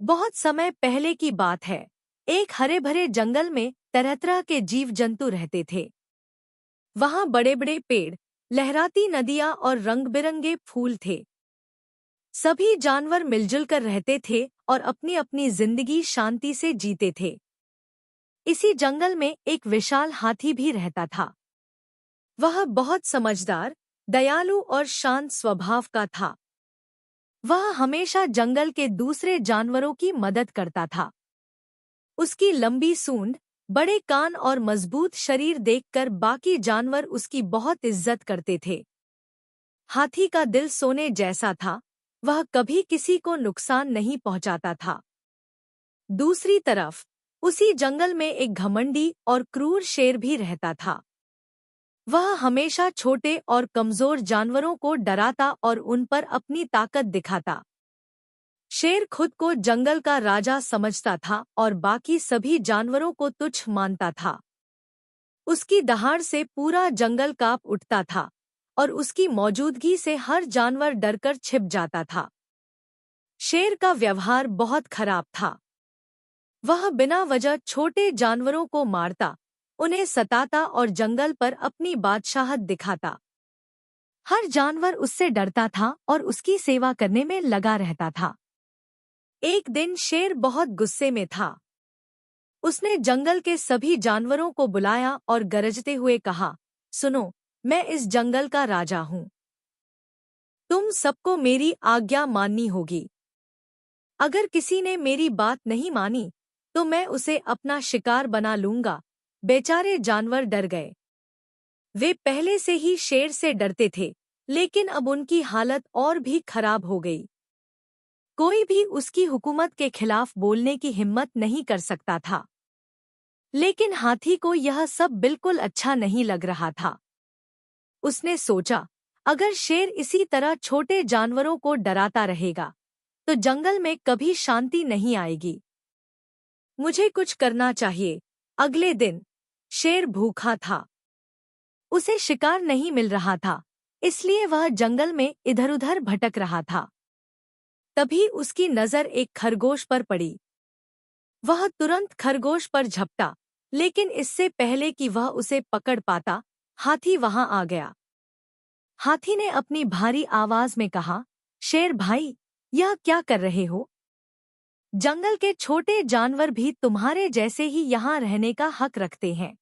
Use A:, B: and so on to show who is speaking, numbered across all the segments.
A: बहुत समय पहले की बात है। एक हरे भरे जंगल में तरह तरह के जीव जंतु रहते थे। वहाँ बड़े बड़े पेड़, लहराती नदियाँ और रंग बिरंगे फूल थे। सभी जानवर मिलजुल कर रहते थे और अपनी अपनी जिंदगी शांति से जीते थे। इसी जंगल में एक विशाल हाथी भी रहता था। वह बहुत समझदार, दयालु और शांत स्वभाव का था। वह हमेशा जंगल के दूसरे जानवरों की मदद करता था। उसकी लंबी सूंड, बड़े कान और मजबूत शरीर देखकर बाकी जानवर उसकी बहुत इज्जत करते थे। हाथी का दिल सोने जैसा था। वह कभी किसी को नुकसान नहीं पहुंचाता था। दूसरी तरफ उसी जंगल में एक घमंडी और क्रूर शेर भी रहता था। वह हमेशा छोटे और कमजोर जानवरों को डराता और उन पर अपनी ताकत दिखाता। शेर खुद को जंगल का राजा समझता था और बाकी सभी जानवरों को तुच्छ मानता था। उसकी दहाड़ से पूरा जंगल कांप उठता था और उसकी मौजूदगी से हर जानवर डरकर छिप जाता था। शेर का व्यवहार बहुत खराब था। वह बिना वजह छोटे जानवरों को मारता, उन्हें सताता और जंगल पर अपनी बादशाहत दिखाता। हर जानवर उससे डरता था और उसकी सेवा करने में लगा रहता था। एक दिन शेर बहुत गुस्से में था। उसने जंगल के सभी जानवरों को बुलाया और गरजते हुए कहा, सुनो, मैं इस जंगल का राजा हूँ। तुम सबको मेरी आज्ञा माननी होगी। अगर किसी ने मेरी बात नहीं मानी तो मैं उसे अपना शिकार बना लूंगा। बेचारे जानवर डर गए। वे पहले से ही शेर से डरते थे, लेकिन अब उनकी हालत और भी खराब हो गई। कोई भी उसकी हुकूमत के खिलाफ बोलने की हिम्मत नहीं कर सकता था। लेकिन हाथी को यह सब बिल्कुल अच्छा नहीं लग रहा था। उसने सोचा, अगर शेर इसी तरह छोटे जानवरों को डराता रहेगा तो जंगल में कभी शांति नहीं आएगी। मुझे कुछ करना चाहिए। अगले दिन शेर भूखा था। उसे शिकार नहीं मिल रहा था, इसलिए वह जंगल में इधर-उधर भटक रहा था। तभी उसकी नजर एक खरगोश पर पड़ी। वह तुरंत खरगोश पर झपटा, लेकिन इससे पहले कि वह उसे पकड़ पाता, हाथी वहां आ गया। हाथी ने अपनी भारी आवाज में कहा, शेर भाई, यह क्या कर रहे हो? जंगल के छोटे जानवर भी तुम्हारे जैसे ही यहाँ रहने का हक रखते हैं।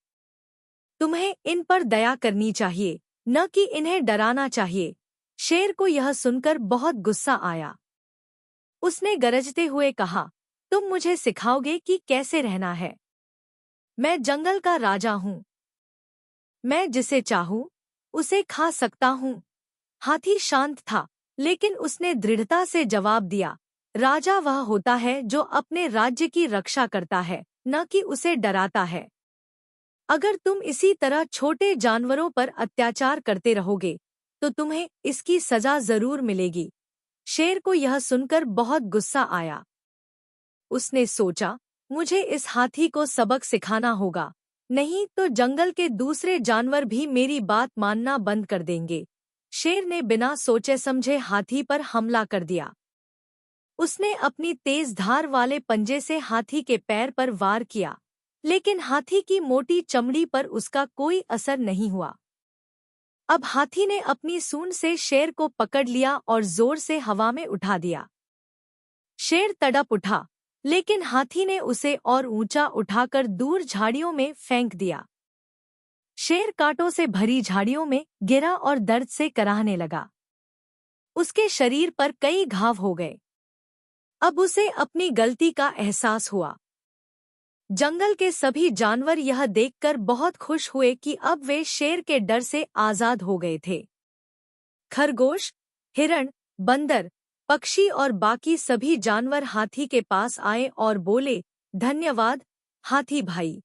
A: तुम्हें इन पर दया करनी चाहिए, न कि इन्हें डराना चाहिए। शेर को यह सुनकर बहुत गुस्सा आया। उसने गरजते हुए कहा, तुम मुझे सिखाओगे कि कैसे रहना है? मैं जंगल का राजा हूँ। मैं जिसे चाहूँ उसे खा सकता हूँ। हाथी शांत था, लेकिन उसने दृढ़ता से जवाब दिया, राजा वह होता है जो अपने राज्य की रक्षा करता है, न कि उसे डराता है। अगर तुम इसी तरह छोटे जानवरों पर अत्याचार करते रहोगे तो तुम्हें इसकी सजा जरूर मिलेगी। शेर को यह सुनकर बहुत गुस्सा आया। उसने सोचा, मुझे इस हाथी को सबक सिखाना होगा, नहीं तो जंगल के दूसरे जानवर भी मेरी बात मानना बंद कर देंगे। शेर ने बिना सोचे समझे हाथी पर हमला कर दिया। उसने अपनी तेज धार वाले पंजे से हाथी के पैर पर वार किया, लेकिन हाथी की मोटी चमड़ी पर उसका कोई असर नहीं हुआ। अब हाथी ने अपनी सूंड से शेर को पकड़ लिया और जोर से हवा में उठा दिया। शेर तड़प उठा, लेकिन हाथी ने उसे और ऊंचा उठाकर दूर झाड़ियों में फेंक दिया। शेर कांटों से भरी झाड़ियों में गिरा और दर्द से कराहने लगा। उसके शरीर पर कई घाव हो गए। अब उसे अपनी गलती का एहसास हुआ। जंगल के सभी जानवर यह देखकर बहुत खुश हुए कि अब वे शेर के डर से आजाद हो गए थे। खरगोश, हिरण, बंदर, पक्षी और बाकी सभी जानवर हाथी के पास आए और बोले, धन्यवाद हाथी भाई,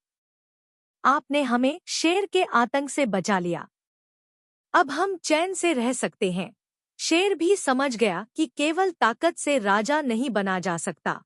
A: आपने हमें शेर के आतंक से बचा लिया। अब हम चैन से रह सकते हैं। शेर भी समझ गया कि केवल ताकत से राजा नहीं बना जा सकता।